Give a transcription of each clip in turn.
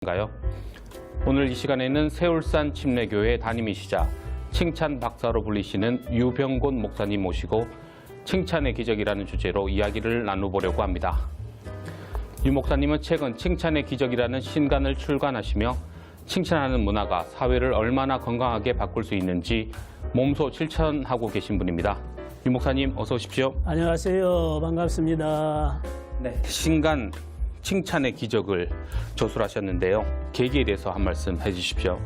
가요. 오늘 이 시간에는 세울산 침례교회 담임이시자 칭찬 박사로 불리시는 유병곤 목사님 모시고 칭찬의 기적이라는 주제로 이야기를 나눠보려고 합니다. 유 목사님은 최근 칭찬의 기적이라는 신간을 출간하시며 칭찬하는 문화가 사회를 얼마나 건강하게 바꿀 수 있는지 몸소 실천하고 계신 분입니다. 유 목사님 어서 오십시오. 안녕하세요. 반갑습니다. 네. 신간 칭찬의 기적을 조술하셨는데요. 계기에 대해서 한 말씀 해주십시오.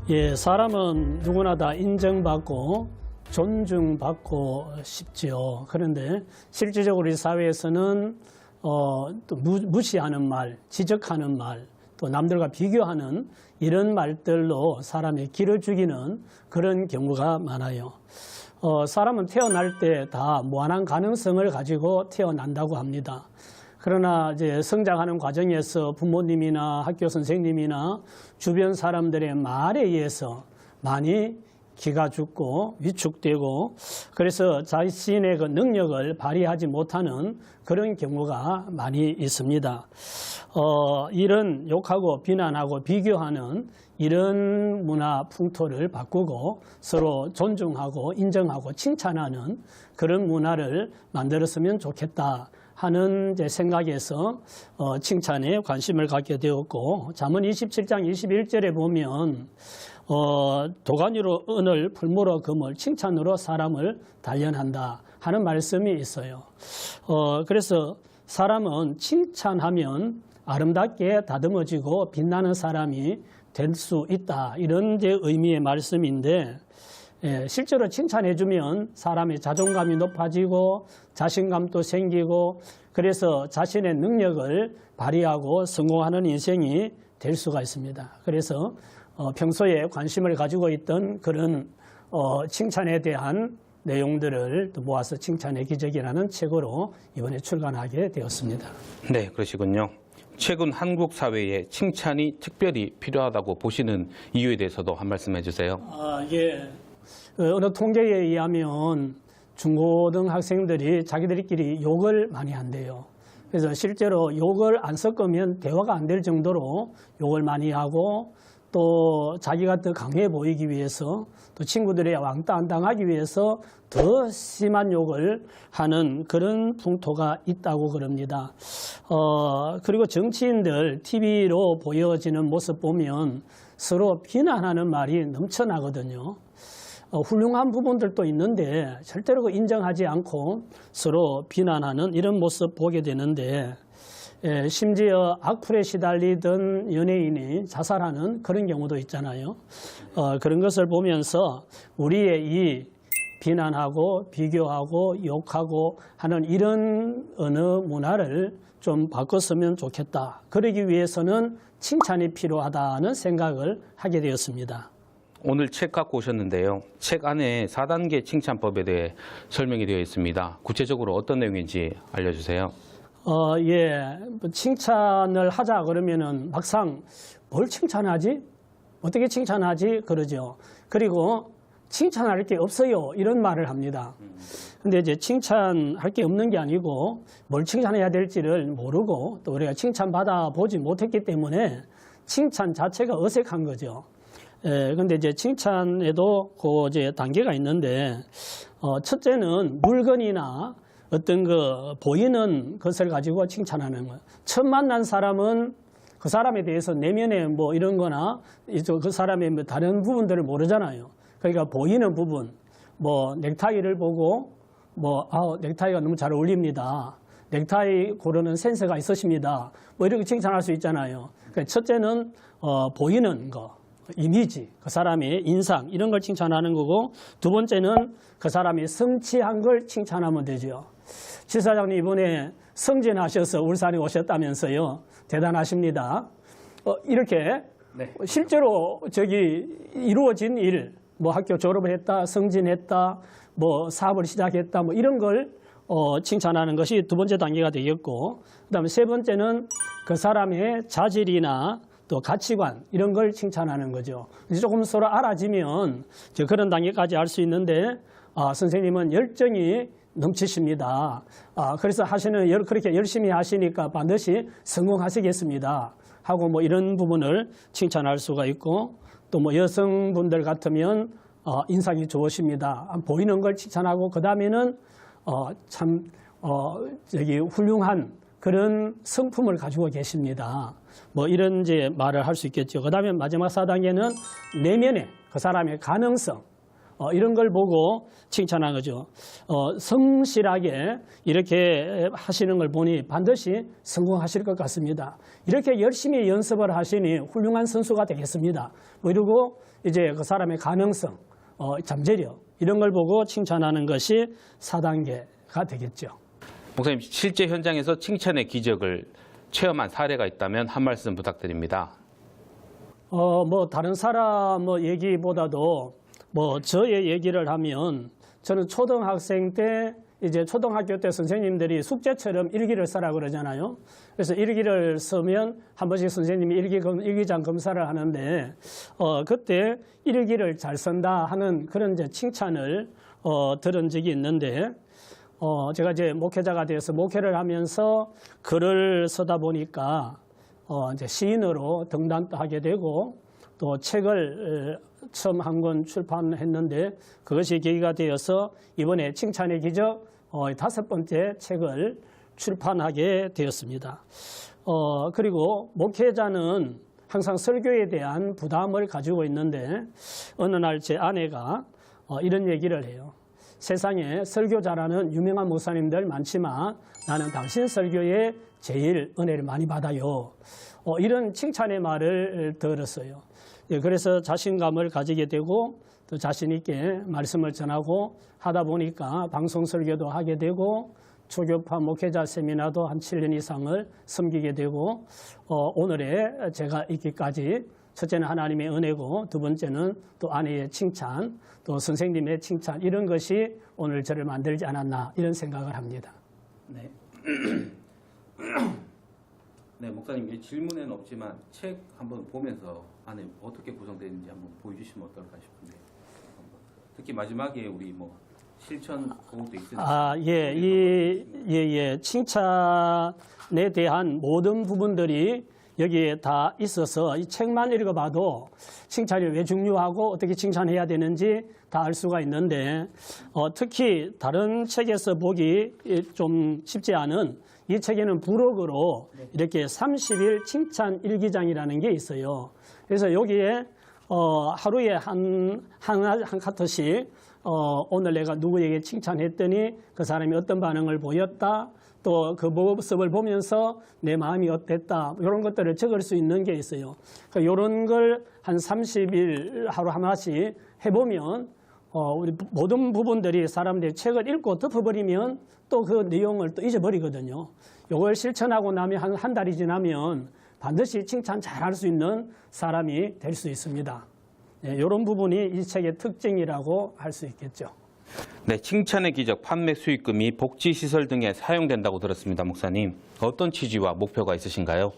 예, 사람은 누구나 다 인정받고 존중받고 싶지요. 그런데 실질적으로 우리 사회에서는 또 무시하는 말, 지적하는 말, 또 남들과 비교하는 이런 말들로 사람의 기를 죽이는 그런 경우가 많아요. 사람은 태어날 때 다 무한한 가능성을 가지고 태어난다고 합니다. 그러나 이제 성장하는 과정에서 부모님이나 학교 선생님이나 주변 사람들의 말에 의해서 많이 기가 죽고 위축되고 그래서 자신의 그 능력을 발휘하지 못하는 그런 경우가 많이 있습니다. 이런 욕하고 비난하고 비교하는 이런 문화 풍토를 바꾸고 서로 존중하고 인정하고 칭찬하는 그런 문화를 만들었으면 좋겠다 하는 이제 생각에서 칭찬에 관심을 갖게 되었고, 잠언 27장 21절에 보면 도가니로 은을 풀무로 금을 칭찬으로 사람을 단련한다 하는 말씀이 있어요. 그래서 사람은 칭찬하면 아름답게 다듬어지고 빛나는 사람이 될 수 있다, 이런 이제 의미의 말씀인데, 실제로 칭찬해주면 사람의 자존감이 높아지고 자신감도 생기고 그래서 자신의 능력을 발휘하고 성공하는 인생이 될 수가 있습니다. 그래서 평소에 관심을 가지고 있던 그런 칭찬에 대한 내용들을 모아서 칭찬의 기적이라는 책으로 이번에 출간하게 되었습니다. 네, 그러시군요. 최근 한국 사회에 칭찬이 특별히 필요하다고 보시는 이유에 대해서도 한 말씀 해주세요. 예. 어느 통계에 의하면 중고등학생들이 자기들끼리 욕을 많이 한대요. 그래서 실제로 욕을 안 섞으면 대화가 안 될 정도로 욕을 많이 하고 또 자기가 더 강해 보이기 위해서 또 친구들의 왕따 안 당하기 위해서 더 심한 욕을 하는 그런 풍토가 있다고 그럽니다. 그리고 정치인들 TV로 보여지는 모습 보면 서로 비난하는 말이 넘쳐나거든요. 훌륭한 부분들도 있는데 절대로 인정하지 않고 서로 비난하는 이런 모습 보게 되는데, 심지어 악플에 시달리던 연예인이 자살하는 그런 경우도 있잖아요. 그런 것을 보면서 우리의 이 비난하고 비교하고 욕하고 하는 이런 언어 문화를 좀 바꿨으면 좋겠다. 그러기 위해서는 칭찬이 필요하다는 생각을 하게 되었습니다. 오늘 책 갖고 오셨는데요. 책 안에 4단계 칭찬법에 대해 설명이 되어 있습니다. 구체적으로 어떤 내용인지 알려주세요. 예. 칭찬을 하자 그러면은 막상 뭘 칭찬하지? 어떻게 칭찬하지? 그러죠. 그리고 칭찬할 게 없어요, 이런 말을 합니다. 근데 이제 칭찬할 게 없는 게 아니고 뭘 칭찬해야 될지를 모르고 또 우리가 칭찬받아 보지 못했기 때문에 칭찬 자체가 어색한 거죠. 근데 이제 칭찬에도 그 이제 단계가 있는데, 첫째는 물건이나 어떤 그 보이는 것을 가지고 칭찬하는 거예요. 처음 만난 사람은 그 사람에 대해서 내면에 뭐 이런 거나 그 사람의 뭐 다른 부분들을 모르잖아요. 그러니까 보이는 부분, 뭐 넥타이를 보고 넥타이가 너무 잘 어울립니다. 넥타이 고르는 센스가 있으십니다. 뭐 이렇게 칭찬할 수 있잖아요. 그러니까 첫째는 보이는 거, 이미지, 그 사람의 인상, 이런 걸 칭찬하는 거고, 두 번째는 그 사람이 성취한 걸 칭찬하면 되죠. 지사장님 이번에 승진하셔서 울산에 오셨다면서요. 대단하십니다. 이렇게 네. 실제로 이루어진 일, 뭐 학교 졸업을 했다, 승진했다, 뭐 사업을 시작했다, 뭐 이런 걸 칭찬하는 것이 두 번째 단계가 되겠고, 그다음에 세 번째는 그 사람의 자질이나 또 가치관, 이런 걸 칭찬하는 거죠. 조금 서로 알아지면 그런 단계까지 알 수 있는데, 선생님은 열정이 넘치십니다. 그래서 그렇게 열심히 하시니까 반드시 성공하시겠습니다. 하고 뭐 이런 부분을 칭찬할 수가 있고 또 뭐 여성분들 같으면 인상이 좋으십니다. 보이는 걸 칭찬하고 그 다음에는 참 훌륭한 그런 성품을 가지고 계십니다. 뭐 이런 이제 말을 할 수 있겠죠. 그 다음에 마지막 4단계는 내면의 그 사람의 가능성. 이런 걸 보고 칭찬한 거죠. 성실하게 이렇게 하시는 걸 보니 반드시 성공하실 것 같습니다. 이렇게 열심히 연습을 하시니 훌륭한 선수가 되겠습니다. 뭐 이러고 이제 그 사람의 가능성, 잠재력 이런 걸 보고 칭찬하는 것이 4단계가 되겠죠. 목사님, 실제 현장에서 칭찬의 기적을 체험한 사례가 있다면 한 말씀 부탁드립니다. 뭐 다른 사람 얘기보다도 뭐 저의 얘기를 하면 저는 초등학생 때 이제 초등학교 때 선생님들이 숙제처럼 일기를 써라 그러잖아요. 그래서 일기를 쓰면 한 번씩 선생님이 일기장 검사를 하는데 그때 일기를 잘 쓴다 하는 그런 이제 칭찬을 들은 적이 있는데 제가 이제 목회자가 되어서 목회를 하면서 글을 쓰다 보니까 이제 시인으로 등단도 하게 되고 또 책을 처음 한 권 출판했는데 그것이 계기가 되어서 이번에 칭찬의 기적 5번째 책을 출판하게 되었습니다. 그리고 목회자는 항상 설교에 대한 부담을 가지고 있는데 어느 날 제 아내가 이런 얘기를 해요. 세상에 설교 잘하는 유명한 목사님들 많지만 나는 당신 설교에 제일 은혜를 많이 받아요. 이런 칭찬의 말을 들었어요. 그래서 자신감을 가지게 되고 또 자신 있게 말씀을 전하고 하다 보니까 방송 설교도 하게 되고 초교파 목회자 세미나도 한 7년 이상을 섬기게 되고 오늘의 제가 있기까지 첫째는 하나님의 은혜고 두 번째는 또 아내의 칭찬 또 선생님의 칭찬 이런 것이 오늘 저를 만들지 않았나 이런 생각을 합니다. 네. 네, 목사님 질문에는 없지만 책 한번 보면서 안에 어떻게 구성되어 있는지 한번 보여주시면 어떨까 싶은데 특히 마지막에 우리 뭐 실천 그것도 있으니까 예. 칭찬에 대한 모든 부분들이 여기에 다 있어서 이 책만 읽어봐도 칭찬이 왜 중요하고 어떻게 칭찬해야 되는지 다 알 수가 있는데 특히 다른 책에서 보기 좀 쉽지 않은 이 책에는 부록으로 이렇게 30일 칭찬 일기장이라는 게 있어요. 그래서 여기에 하루에 한 카트씩 오늘 내가 누구에게 칭찬했더니 그 사람이 어떤 반응을 보였다. 또 그 모습을 보면서 내 마음이 어땠다. 이런 것들을 적을 수 있는 게 있어요. 이런 걸 한 30일 하루 하나씩 해보면 우리 모든 부분들이 사람들이 책을 읽고 덮어버리면 또 그 내용을 또 잊어버리거든요. 이걸 실천하고 나면 한 달이 지나면 반드시 칭찬 잘할 수 있는 사람이 될 수 있습니다. 이런 부분이 이 책의 특징이라고 할 수 있겠죠. 네, 칭찬의 기적 판매 수익금이 복지시설 등에 사용된다고 들었습니다. 목사님, 어떤 취지와 목표가 있으신가요?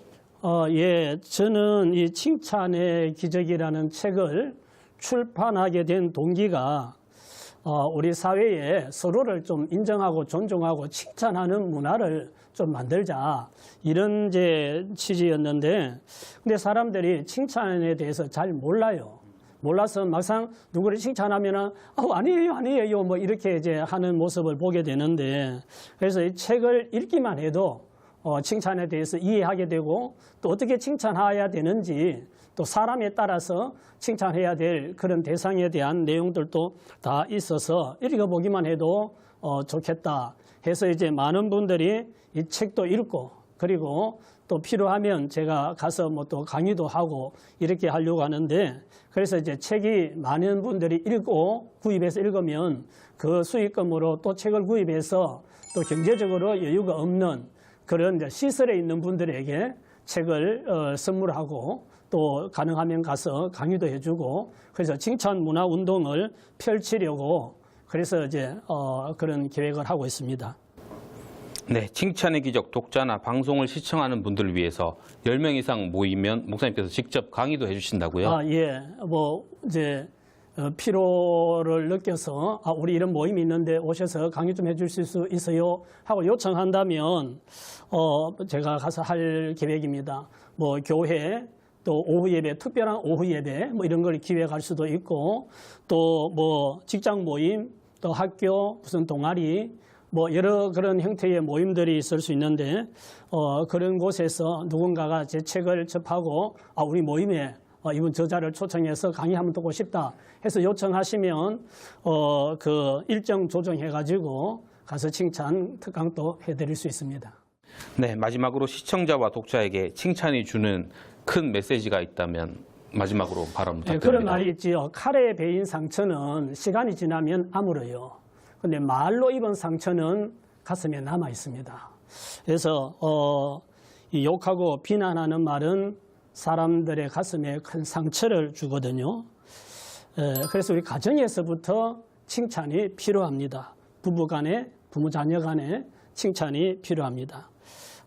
저는 이 칭찬의 기적이라는 책을 출판하게 된 동기가 우리 사회에 서로를 좀 인정하고 존중하고 칭찬하는 문화를 좀 만들자 이런 이제 취지였는데 근데 사람들이 칭찬에 대해서 잘 몰라요. 몰라서 막상 누구를 칭찬하면은 아니에요 뭐 이렇게 이제 하는 모습을 보게 되는데 그래서 이 책을 읽기만 해도 칭찬에 대해서 이해하게 되고 또 어떻게 칭찬해야 되는지 또 사람에 따라서 칭찬해야 될 그런 대상에 대한 내용들도 다 있어서 읽어보기만 해도 좋겠다 해서 이제 많은 분들이 이 책도 읽고 그리고 또 필요하면 제가 가서 뭐 또 강의도 하고 이렇게 하려고 하는데 그래서 이제 책이 많은 분들이 읽고 구입해서 읽으면 그 수익금으로 또 책을 구입해서 또 경제적으로 여유가 없는 그런 이제 시설에 있는 분들에게 책을 선물하고 또 가능하면 가서 강의도 해주고 그래서 칭찬 문화 운동을 펼치려고 그래서 이제 그런 계획을 하고 있습니다. 네, 칭찬의 기적 독자나 방송을 시청하는 분들을 위해서 10명 이상 모이면 목사님께서 직접 강의도 해주신다고요? 뭐 이제 필요를 느껴서 우리 이런 모임이 있는데 오셔서 강의 좀 해주실 수 있어요 하고 요청한다면 제가 가서 할 계획입니다. 뭐 교회, 또 오후 예배, 특별한 오후 예배 뭐 이런 걸 기획할 수도 있고, 또 뭐 직장 모임, 또 학교 무슨 동아리, 뭐 여러 그런 형태의 모임들이 있을 수 있는데, 그런 곳에서 누군가가 제 책을 접하고 우리 모임에 이분 저자를 초청해서 강의 한번 듣고 싶다 해서 요청하시면 그 일정 조정해 가지고 가서 칭찬 특강도 해드릴 수 있습니다. 네, 마지막으로 시청자와 독자에게 칭찬이 주는 큰 메시지가 있다면 마지막으로 발언 부탁드립니다. 그런 말이 있지요. 칼에 베인 상처는 시간이 지나면 아물어요. 그런데 말로 입은 상처는 가슴에 남아 있습니다. 그래서 이 욕하고 비난하는 말은 사람들의 가슴에 큰 상처를 주거든요. 그래서 우리 가정에서부터 칭찬이 필요합니다. 부부 간에, 부모 자녀 간에 칭찬이 필요합니다.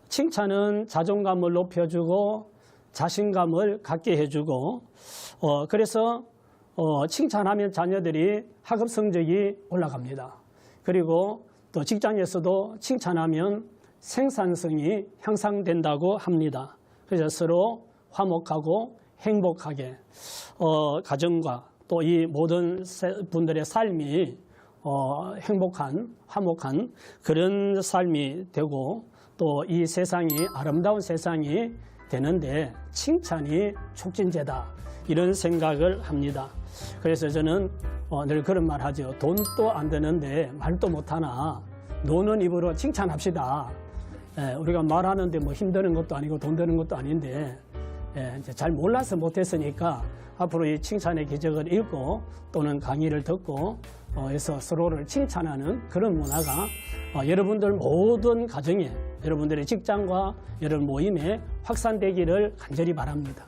칭찬은 자존감을 높여주고 자신감을 갖게 해주고, 그래서 칭찬하면 자녀들이 학업 성적이 올라갑니다. 그리고 또 직장에서도 칭찬하면 생산성이 향상된다고 합니다. 그래서 서로 화목하고 행복하게 가정과 또 이 모든 분들의 삶이 행복한, 화목한 그런 삶이 되고, 또 이 세상이 아름다운 세상이 되는데 칭찬이 촉진제다, 이런 생각을 합니다. 그래서 저는 늘 그런 말 하죠. 돈도 안 되는데 말도 못하나 노는 입으로 칭찬합시다. 우리가 말하는데 뭐 힘드는 것도 아니고 돈 드는 것도 아닌데 이제 잘 몰라서 못했으니까 앞으로 이 칭찬의 기적을 읽고 또는 강의를 듣고 해서 서로를 칭찬하는 그런 문화가 여러분들 모든 가정에, 여러분들의 직장과 여러분 모임에 확산되기를 간절히 바랍니다.